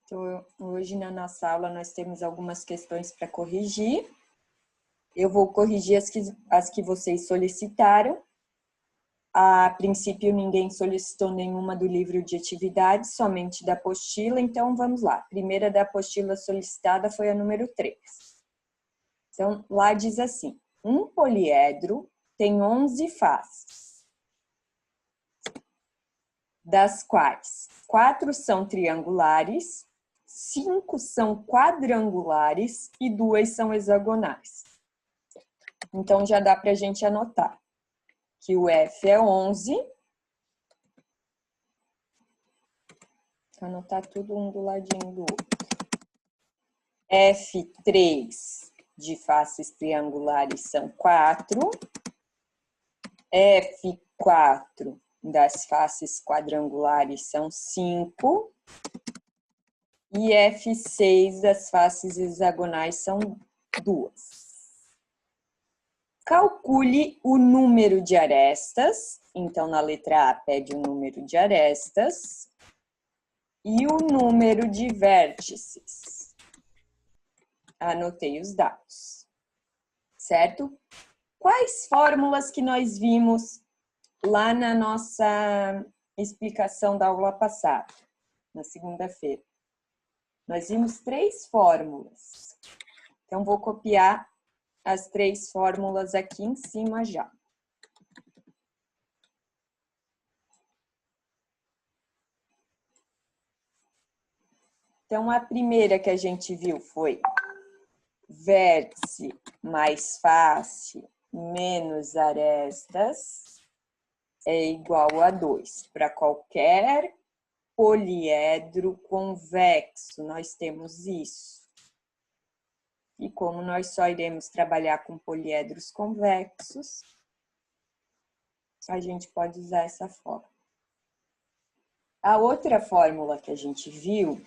Então, hoje na nossa aula nós temos algumas questões para corrigir. Eu vou corrigir as que vocês solicitaram. A princípio, ninguém solicitou nenhuma do livro de atividades, somente da apostila. Então, vamos lá. A primeira da apostila solicitada foi a número 3. Então, lá diz assim: um poliedro tem 11 faces, das quais 4 são triangulares, 5 são quadrangulares e 2 são hexagonais. Então, já dá para a gente anotar que o F é 11. Vou anotar tudo um do ladinho do outro. F3 de faces triangulares são 4. F4 das faces quadrangulares são 5. E F6 das faces hexagonais são 2. Calcule o número de arestas. Então, na letra A, pede o número de arestas e o número de vértices. Anotei os dados, certo? Quais fórmulas que nós vimos lá na nossa explicação da aula passada, na segunda-feira? Nós vimos 3 fórmulas. Então, vou copiar as 3 fórmulas aqui em cima já. Então, a primeira que a gente viu foi vértice mais face menos arestas é igual a 2. Para qualquer poliedro convexo, nós temos isso. E como nós só iremos trabalhar com poliedros convexos, a gente pode usar essa fórmula. A outra fórmula que a gente viu,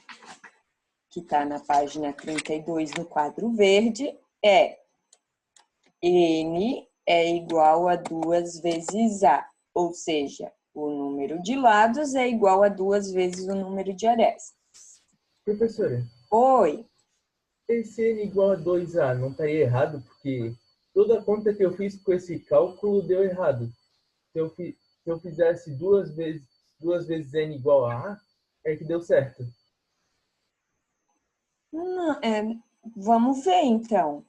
que está na página 32 no quadro verde, é N é igual a 2 vezes A, ou seja, o número de lados é igual a 2 vezes o número de arestas. Professora, Oi. esse N igual a 2A não estaria errado, porque toda a conta que eu fiz com esse cálculo deu errado. Se eu fizesse duas vezes N igual a A, é que deu certo. Não, vamos ver então.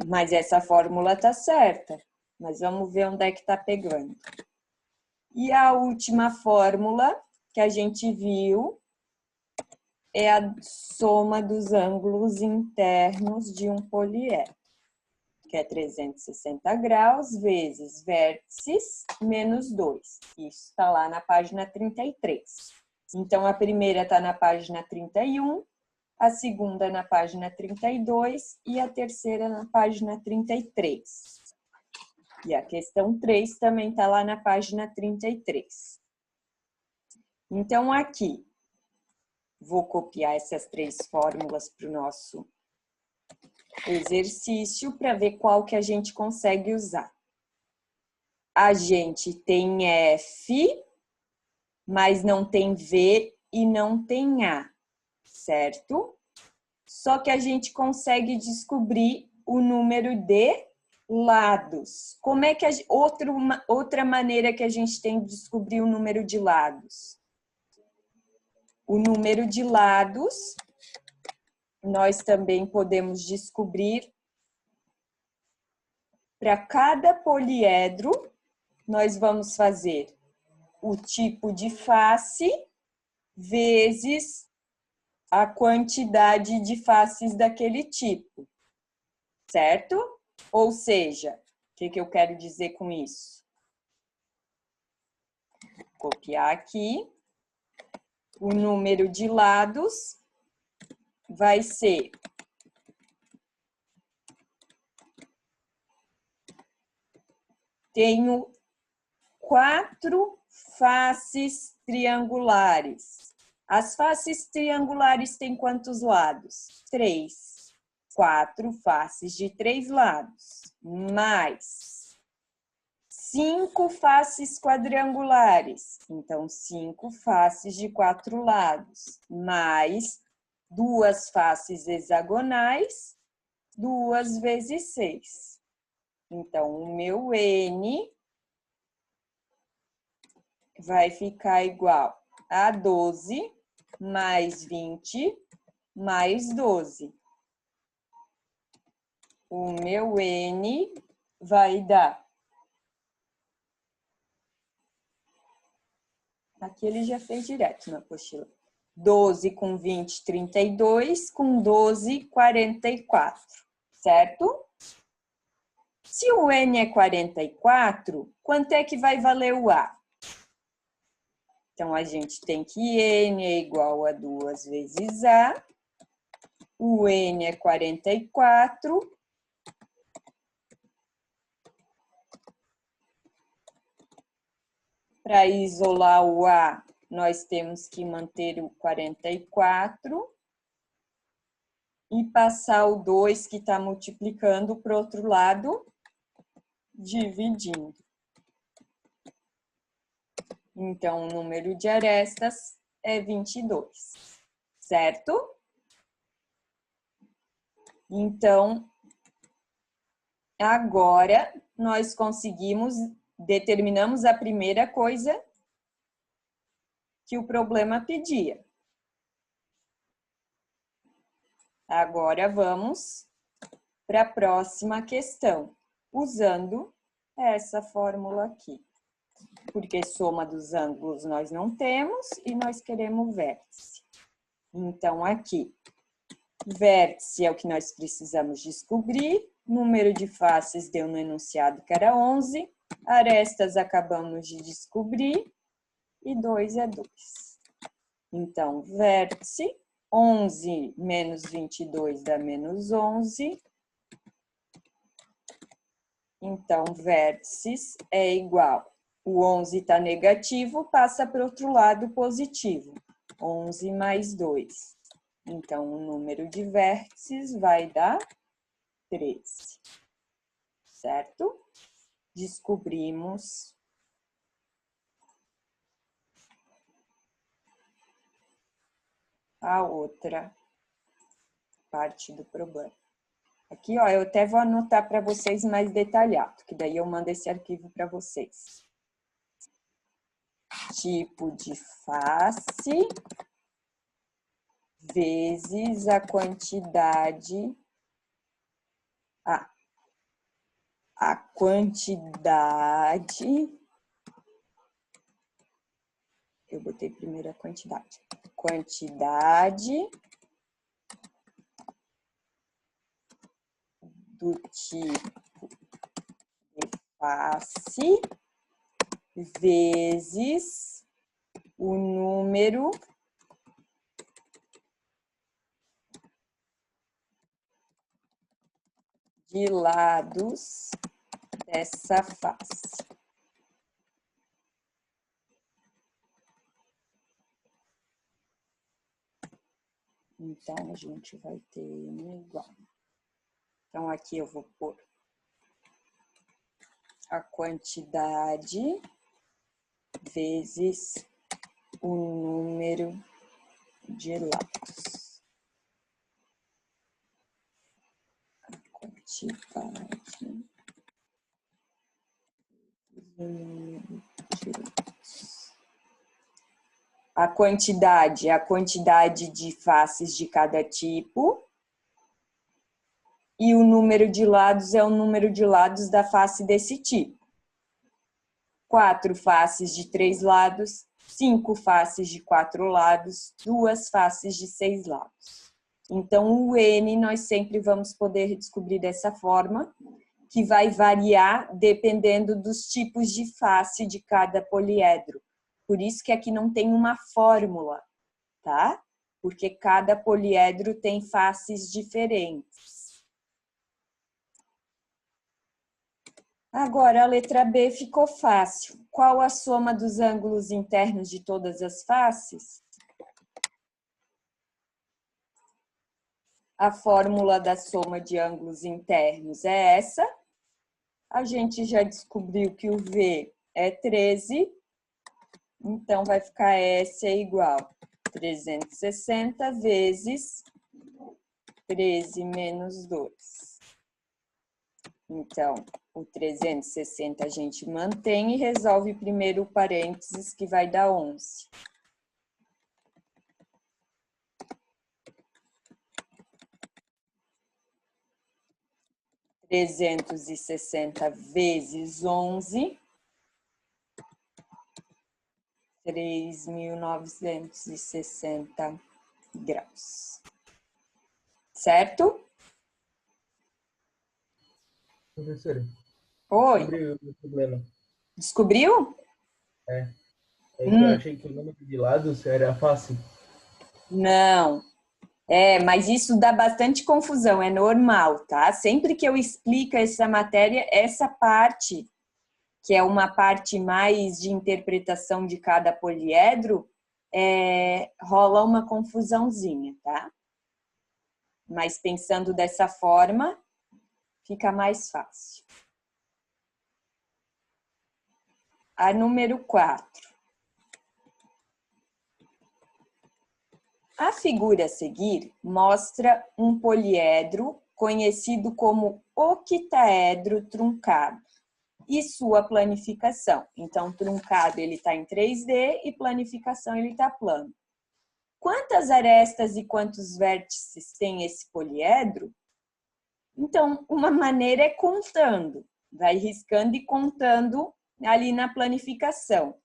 Mas essa fórmula está certa. Mas vamos ver onde é que está pegando. E a última fórmula que a gente viu é a soma dos ângulos internos de um poliedro, que é 360 graus vezes vértices menos 2. Isso está lá na página 33. Então, a primeira está na página 31, a segunda na página 32 e a terceira na página 33. E a questão 3 também está lá na página 33. Então, aqui, vou copiar essas 3 fórmulas para o nosso exercício para ver qual que a gente consegue usar. A gente tem F, mas não tem V e não tem A, certo? Só que a gente consegue descobrir o número de lados. Como é que outra maneira que a gente tem de descobrir o número de lados? O número de lados nós também podemos descobrir para cada poliedro. Nós vamos fazer o tipo de face vezes a quantidade de faces daquele tipo, certo? Ou seja, o que eu quero dizer com isso? Copiar aqui. O número de lados vai ser tenho 4 faces triangulares. As faces triangulares têm quantos lados? 3. 4 faces de 3 lados, mais 5 faces quadrangulares. Então, 5 faces de 4 lados, mais 2 faces hexagonais, 2 vezes 6. Então, o meu N vai ficar igual a 12 mais 20 mais 12. O meu N vai dar... Aqui ele já fez direto na apostila. 12 com 20, 32, com 12, 44, certo? Se o N é 44, quanto é que vai valer o A? Então, a gente tem que N é igual a 2 vezes A. O N é 44. Para isolar o A, nós temos que manter o 44 e passar o 2 que está multiplicando para o outro lado, dividindo. Então, o número de arestas é 22, certo? Então, agora nós determinamos a primeira coisa que o problema pedia. Agora vamos para a próxima questão, usando essa fórmula aqui. Porque soma dos ângulos nós não temos e nós queremos vértice. Então, aqui, vértice é o que nós precisamos descobrir. Número de faces deu no enunciado que era 11. Arestas acabamos de descobrir. E 2 é 2. Então, vértice, 11 menos 22 dá menos 11. Então, vértices é igual. O 11 está negativo, passa para o outro lado positivo. 11 mais 2. Então, o número de vértices vai dar 13. Certo? Descobrimos a outra parte do problema. Aqui, ó, eu até vou anotar para vocês mais detalhado, que daí eu mando esse arquivo para vocês. Tipo de face vezes a quantidade, a quantidade, eu botei primeiro a quantidade do tipo de face vezes o número de lados dessa face. Então, a gente vai ter N igual. Então, aqui eu vou pôr a quantidade vezes o número de lados. A quantidade do número de lados. A quantidade é a quantidade de faces de cada tipo. E o número de lados é o número de lados da face desse tipo. 4 faces de 3 lados, 5 faces de 4 lados, 2 faces de 6 lados. Então, o N nós sempre vamos poder descobrir dessa forma, que vai variar dependendo dos tipos de face de cada poliedro. Por isso que aqui não tem uma fórmula, tá? Porque cada poliedro tem faces diferentes. Agora, a letra B ficou fácil. Qual a soma dos ângulos internos de todas as faces? A fórmula da soma de ângulos internos é essa. A gente já descobriu que o V é 13, então vai ficar S é igual a 360 vezes 13 menos 2. Então, o 360 a gente mantém e resolve primeiro o parênteses, que vai dar 11. Trezentos e sessenta vezes 11, 3.960 graus. Certo? Professora, Oi. sobre o problema. Descobriu? É que eu achei que o número de lados era fácil. Não. Mas isso dá bastante confusão, é normal, tá? Sempre que eu explico essa matéria, essa parte, que é uma parte mais de interpretação de cada poliedro, rola uma confusãozinha, tá? Mas pensando dessa forma, fica mais fácil. A número 4. A figura a seguir mostra um poliedro conhecido como octaedro truncado e sua planificação. Então, truncado ele está em 3D e planificação ele está plano. Quantas arestas e quantos vértices tem esse poliedro? Então, uma maneira é contando. Vai riscando e contando ali na planificação.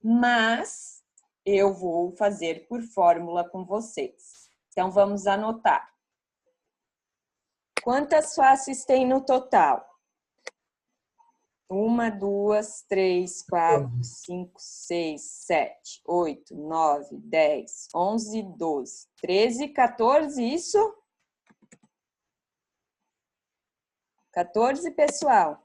Mas eu vou fazer por fórmula com vocês. Então, vamos anotar. Quantas faces tem no total? 1, 2, 3, 4, 5, 6, 7, 8, 9, 10, 11, 12, 13, 14, isso? 14, pessoal?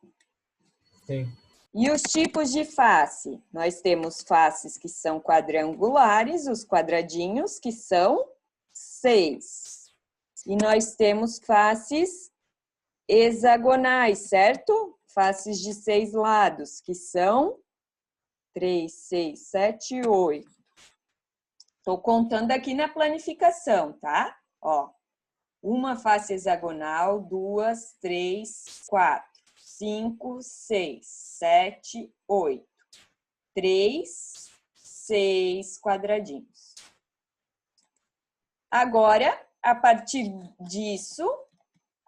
Sim. E os tipos de face? Nós temos faces que são quadrangulares, os quadradinhos, que são 6. E nós temos faces hexagonais, certo? Faces de 6 lados, que são 3, 6, 7, 8. Estou contando aqui na planificação, tá? Ó, uma face hexagonal, 2, 3, 4, 5, 6, 7, 8. 3, 6 quadradinhos. Agora, a partir disso,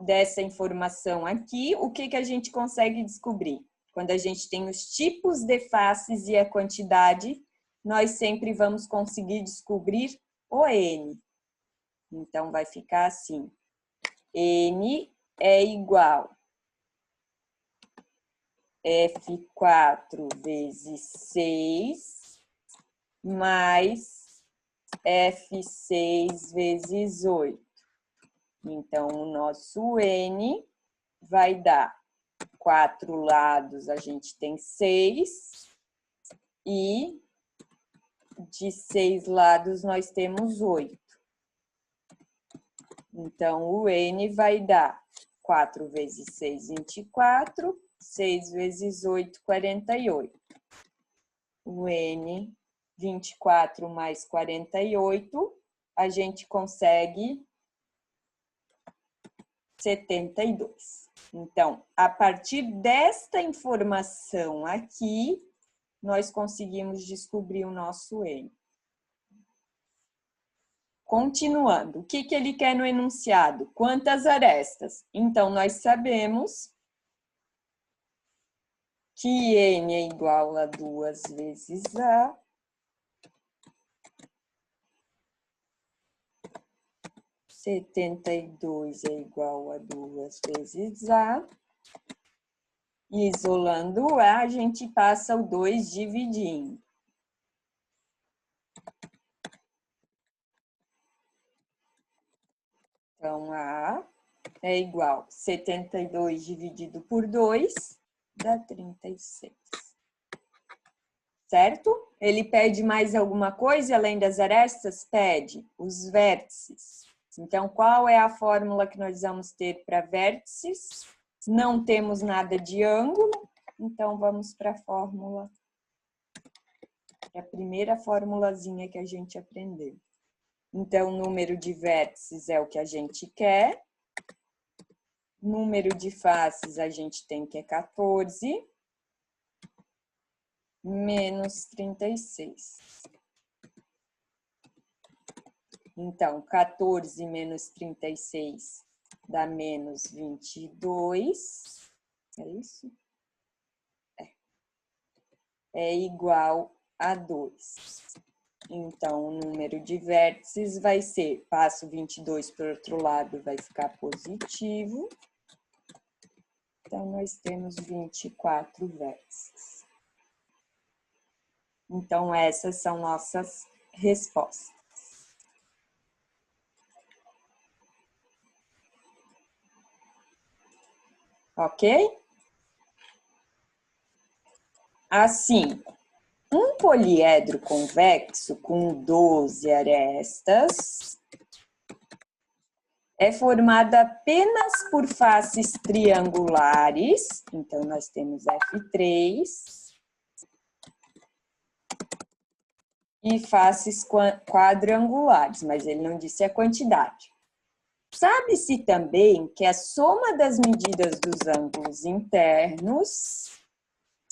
dessa informação aqui, o que a gente consegue descobrir? Quando a gente tem os tipos de faces e a quantidade, nós sempre vamos conseguir descobrir o N. Então, vai ficar assim. N é igual F4 vezes 6 mais F6 vezes 8. Então, o nosso N vai dar 4 lados, a gente tem 6, e de 6 lados nós temos 8. Então, o N vai dar 4 vezes 6, 24, 6 vezes 8, 48. O N, 24 mais 48, a gente consegue 72. Então, a partir desta informação aqui, nós conseguimos descobrir o nosso N. Continuando, o que ele quer no enunciado? Quantas arestas? Então, nós sabemos que N é igual a 2 vezes A. Setenta e dois é igual a 2 vezes A. E isolando o A, a gente passa o 2 dividindo. Então, A é igual a 72 dividido por 2, dá 36. Certo? Ele pede mais alguma coisa além das arestas? Pede os vértices. Então, qual é a fórmula que nós vamos ter para vértices? Não temos nada de ângulo, então vamos para a fórmula. É a primeira formulazinha que a gente aprendeu. Então, número de vértices é o que a gente quer. Número de faces a gente tem que é 14 menos 36. Então, 14 menos 36 dá menos 22. É isso? É igual a 2. Então, o número de vértices vai ser, passo 22 para o outro lado, vai ficar positivo. Então, nós temos 24 vértices. Então, essas são nossas respostas. Ok? Assim, um poliedro convexo com 12 arestas é formado apenas por faces triangulares, então nós temos F3, e faces quadrangulares, mas ele não disse a quantidade. Sabe-se também que a soma das medidas dos ângulos internos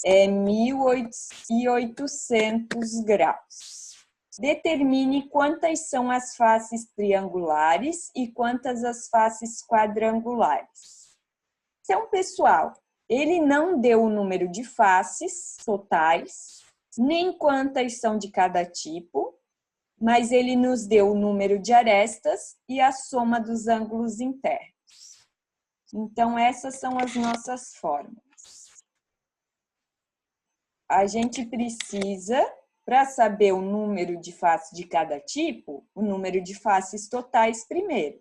é 1.800 graus. Determine quantas são as faces triangulares e quantas as faces quadrangulares. Então, pessoal, ele não deu o número de faces totais, nem quantas são de cada tipo, mas ele nos deu o número de arestas e a soma dos ângulos internos. Então, essas são as nossas fórmulas. A gente precisa, para saber o número de faces de cada tipo, o número de faces totais primeiro.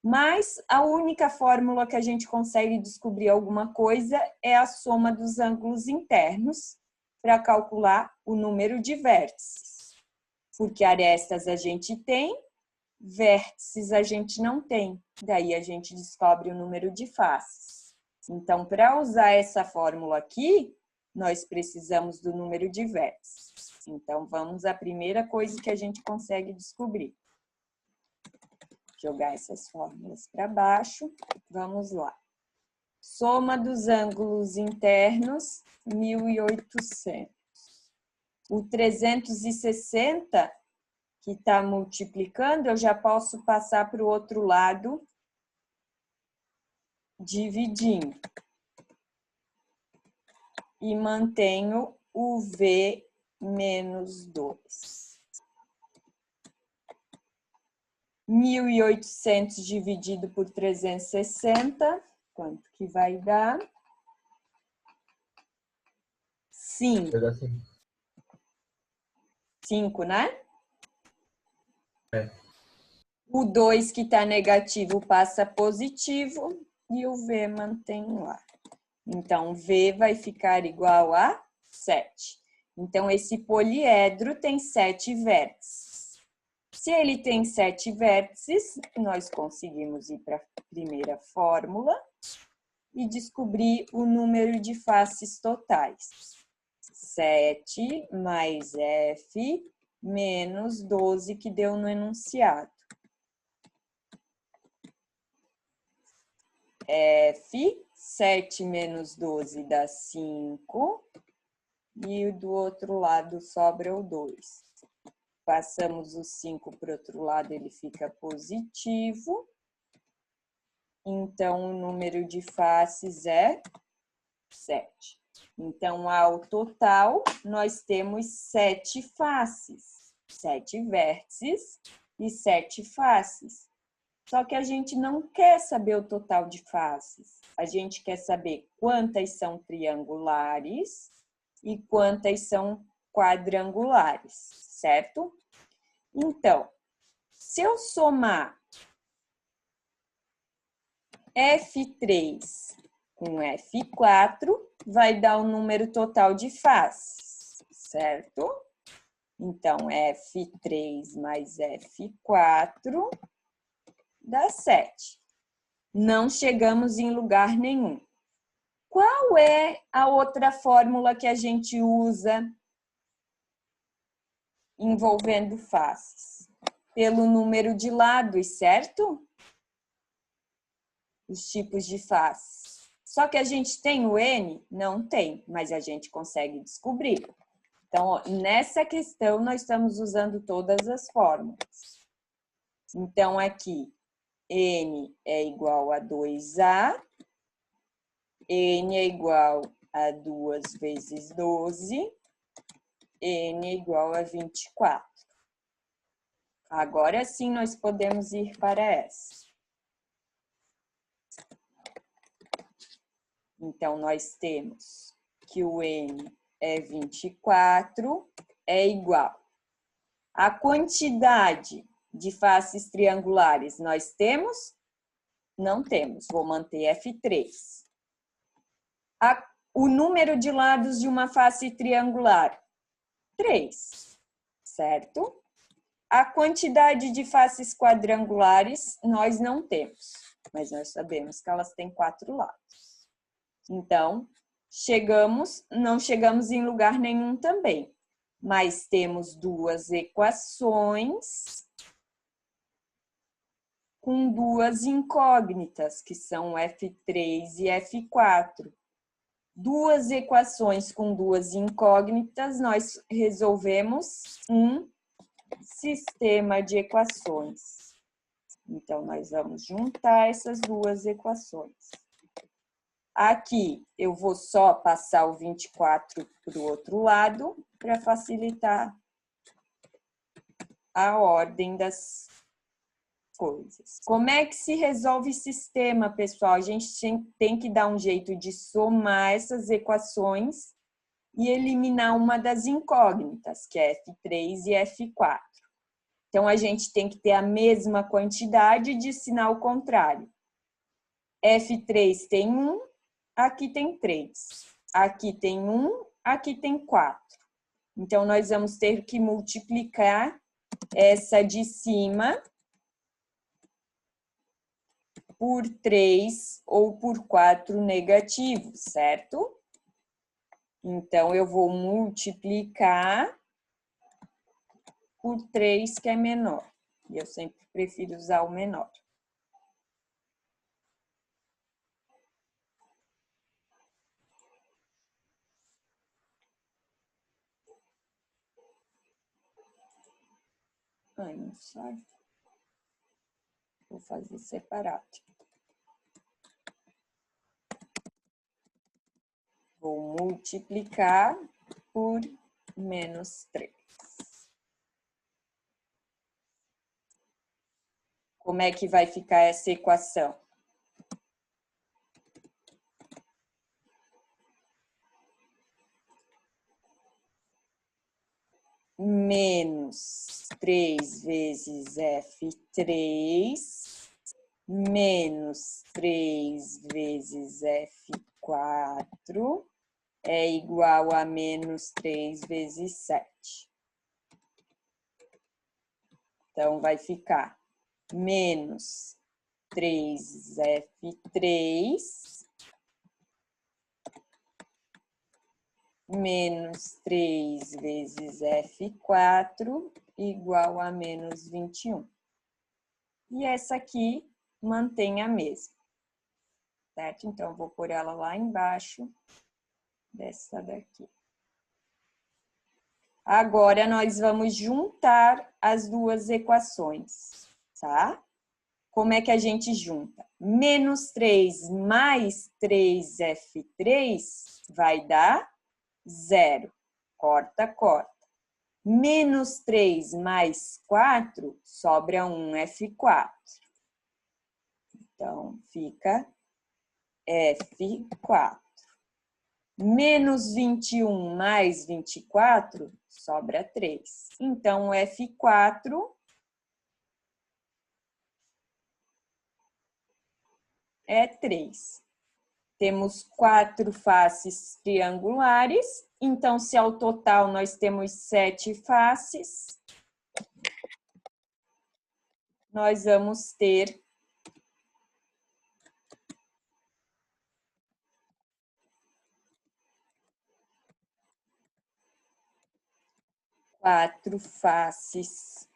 Mas a única fórmula que a gente consegue descobrir alguma coisa é a soma dos ângulos internos para calcular o número de vértices. Porque arestas a gente tem, vértices a gente não tem. Daí a gente descobre o número de faces. Então, para usar essa fórmula aqui, nós precisamos do número de vértices. Então, vamos à primeira coisa que a gente consegue descobrir. Jogar essas fórmulas para baixo. Vamos lá. Soma dos ângulos internos, 1.800. O 360, que está multiplicando, eu já posso passar para o outro lado, dividindo. E mantenho o V menos 2. 1.800 dividido por 360, quanto que vai dar? 5. 5, né? É. O 2 que está negativo passa positivo e o V mantém lá. Então, V vai ficar igual a 7. Então, esse poliedro tem 7 vértices. Se ele tem 7 vértices, nós conseguimos ir para a primeira fórmula e descobrir o número de faces totais. 7 mais F menos 12 que deu no enunciado. F, 7 menos 12 dá 5, e do outro lado sobra o 2. Passamos o 5 para o outro lado, ele fica positivo. Então, o número de faces é 7. Então, ao total, nós temos 7 faces, 7 vértices e 7 faces. Só que a gente não quer saber o total de faces. A gente quer saber quantas são triangulares e quantas são quadrangulares, certo? Então, se eu somar F3 com F4, vai dar o número total de faces, certo? Então, F3 mais F4 dá 7. Não chegamos em lugar nenhum. Qual é a outra fórmula que a gente usa envolvendo faces? Pelo número de lados, certo? Os tipos de faces. Só que a gente tem o N? Não tem, mas a gente consegue descobrir. Então, ó, nessa questão, nós estamos usando todas as fórmulas. Então, aqui, N é igual a 2A, N é igual a 2 vezes 12, N é igual a 24. Agora sim, nós podemos ir para essa. Então, nós temos que o N é 24, é igual. A quantidade de faces triangulares nós temos? Não temos, vou manter F3. O número de lados de uma face triangular? 3, certo? A quantidade de faces quadrangulares nós não temos, mas nós sabemos que elas têm 4 lados. Então, não chegamos em lugar nenhum também, mas temos duas equações com duas incógnitas, que são F3 e F4. Duas equações com duas incógnitas, nós resolvemos um sistema de equações. Então, nós vamos juntar essas duas equações. Aqui, eu vou só passar o 24 para o outro lado, para facilitar a ordem das coisas. Como é que se resolve sistema, pessoal? A gente tem que dar um jeito de somar essas equações e eliminar uma das incógnitas, que é F3 e F4. Então, a gente tem que ter a mesma quantidade de sinal contrário. F3 tem 1, aqui tem 3. Aqui tem 1, aqui tem 4. Então, nós vamos ter que multiplicar essa de cima por 3 ou por 4 negativos, certo? Então, eu vou multiplicar por 3, que é menor. E eu sempre prefiro usar o menor. Ai, não sai. Vou fazer separado. Vou multiplicar por menos 3. Como é que vai ficar essa equação? Menos 3 vezes F3, menos 3 vezes F4, é igual a menos 3 vezes 7. Então, vai ficar menos 3F3 menos 3 vezes F4 igual a menos 21. E essa aqui mantém a mesma, certo? Então, eu vou pôr ela lá embaixo dessa daqui. Agora, nós vamos juntar as duas equações, tá? Como é que a gente junta? Menos 3 mais 3F3 vai dar 0. Corta, corta. Menos 3 mais 4, sobra 1F4. Então, fica F4. Menos 21 mais 24, sobra 3. Então, F4 é 3. Temos 4 faces triangulares, então, se ao total nós temos 7 faces, nós vamos ter 4 faces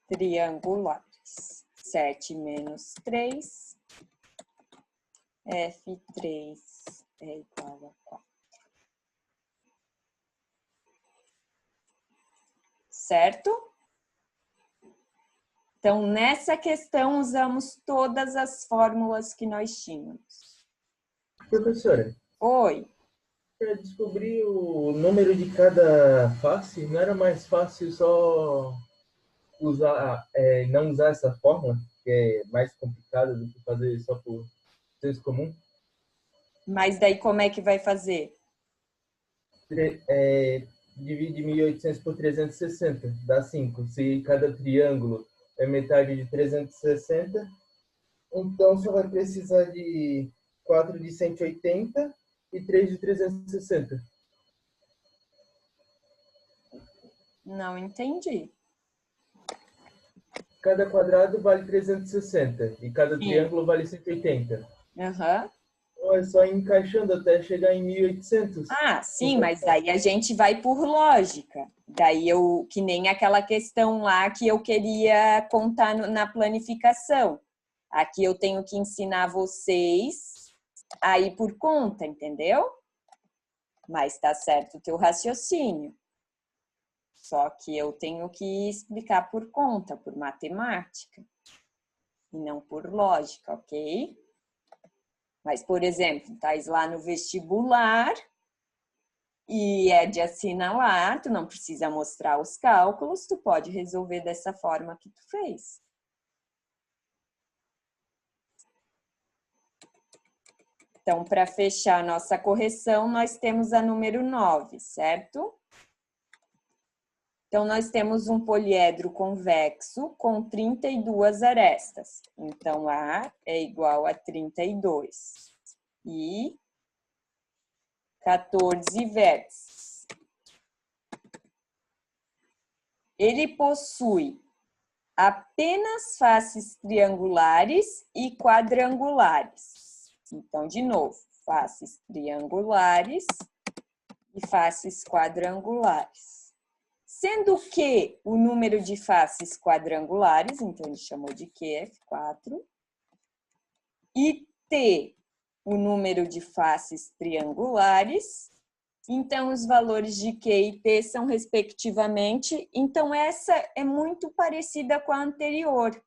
triangulares. 7 menos 3, F3 é igual a 4. Certo? Então, nessa questão, usamos todas as fórmulas que nós tínhamos. Professora, Oi. para descobrir o número de cada face, não era mais fácil só usar, não usar essa fórmula, que é mais complicada do que fazer só por senso comum? Mas daí como é que vai fazer? Divide 1.800 por 360, dá 5. Se cada triângulo é metade de 360, então só vai precisar de 4 de 180 e 3 de 360. Não entendi. Cada quadrado vale 360 e cada Sim. triângulo vale 180. Uhum. Então é só ir encaixando até chegar em 1.800. Ah, sim, mas daí a gente vai por lógica. Daí que nem aquela questão lá que eu queria contar na planificação. Aqui eu tenho que ensinar vocês a ir por conta, entendeu? Mas tá certo o teu raciocínio. Só que eu tenho que explicar por conta, por matemática, e não por lógica, ok? Mas, por exemplo, estás lá no vestibular e é de assinalar, tu não precisa mostrar os cálculos, tu pode resolver dessa forma que tu fez. Então, para fechar a nossa correção, nós temos a número 9, certo? Então, nós temos um poliedro convexo com 32 arestas. Então, A é igual a 32. E 14 vértices. Ele possui apenas faces triangulares e quadrangulares. Então, de novo, faces triangulares e faces quadrangulares. Sendo que o número de faces quadrangulares, então ele chamou de Q, F4, e T, o número de faces triangulares, então os valores de Q e P são respectivamente, então essa é muito parecida com a anterior,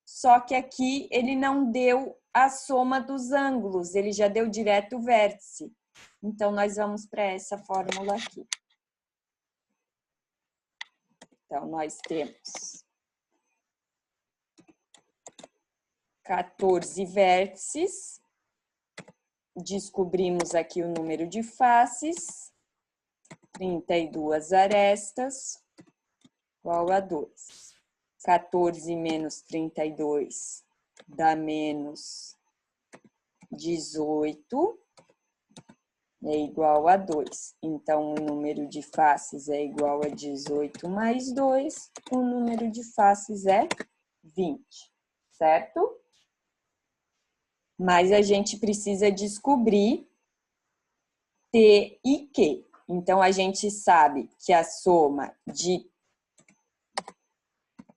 só que aqui ele não deu a soma dos ângulos, ele já deu direto o vértice. Então, nós vamos para essa fórmula aqui. Então, nós temos 14 vértices, descobrimos aqui o número de faces, 32 arestas, igual a 2. 14 menos 32 dá menos 18, é igual a 2. Então, o número de faces é igual a 18 mais 2, o número de faces é 20, certo? Mas a gente precisa descobrir T e Q. Então, a gente sabe que a soma de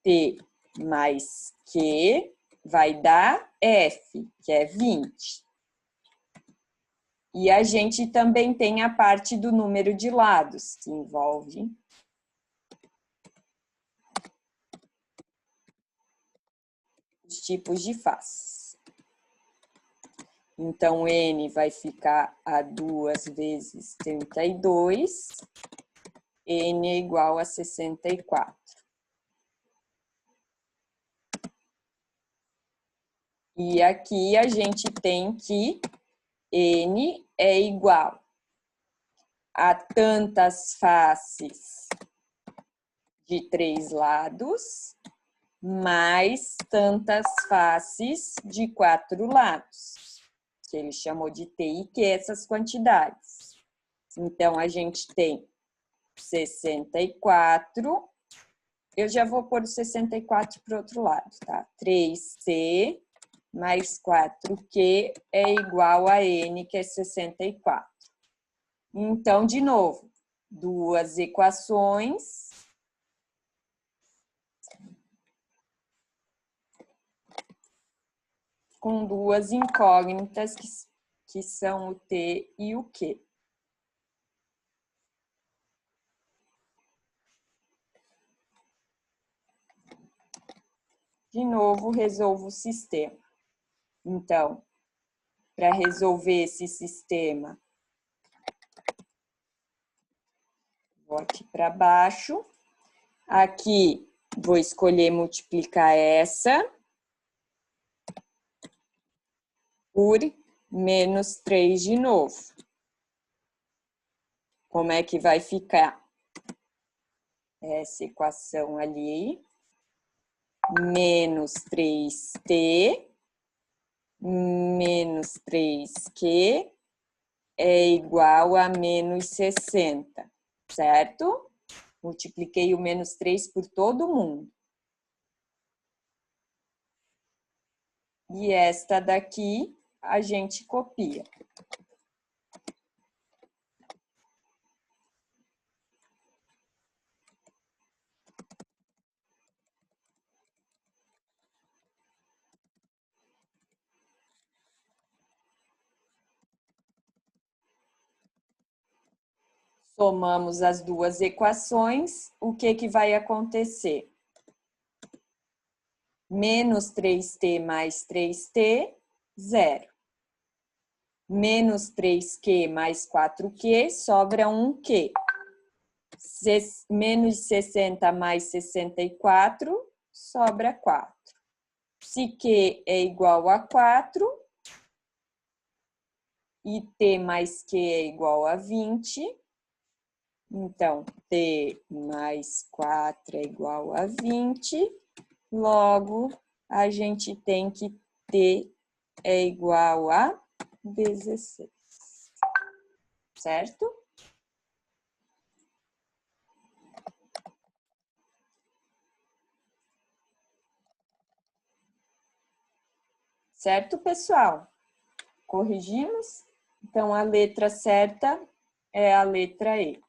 T mais Q vai dar F, que é 20. E a gente também tem a parte do número de lados, que envolve os tipos de face. Então, N vai ficar a 2 vezes 32, N é igual a 64. E aqui a gente tem que N é igual a tantas faces de 3 lados, mais tantas faces de 4 lados, que ele chamou de T e Q, essas quantidades. Então, a gente tem 64, eu já vou pôr o 64 para o outro lado, tá? 3C mais 4Q é igual a N, que é 64. Então, de novo, duas equações com duas incógnitas que são o T e o Q. De novo, resolvo o sistema. Então, para resolver esse sistema, vou aqui para baixo. Aqui, vou escolher multiplicar essa por menos 3 de novo. Como é que vai ficar? Essa equação ali, menos 3t menos 3q é igual a menos 60, certo? Multipliquei o menos 3 por todo mundo. E esta daqui a gente copia. Somamos as duas equações, o que vai acontecer? Menos 3t mais 3t, 0. Menos 3q mais 4q, sobra 1q. Menos 60 mais 64, sobra 4. Se q é igual a 4, e t mais q é igual a 20, então, t mais 4 é igual a 20, logo, a gente tem que t é igual a 16, certo? Certo, pessoal? Corrigimos? Então, a letra certa é a letra E.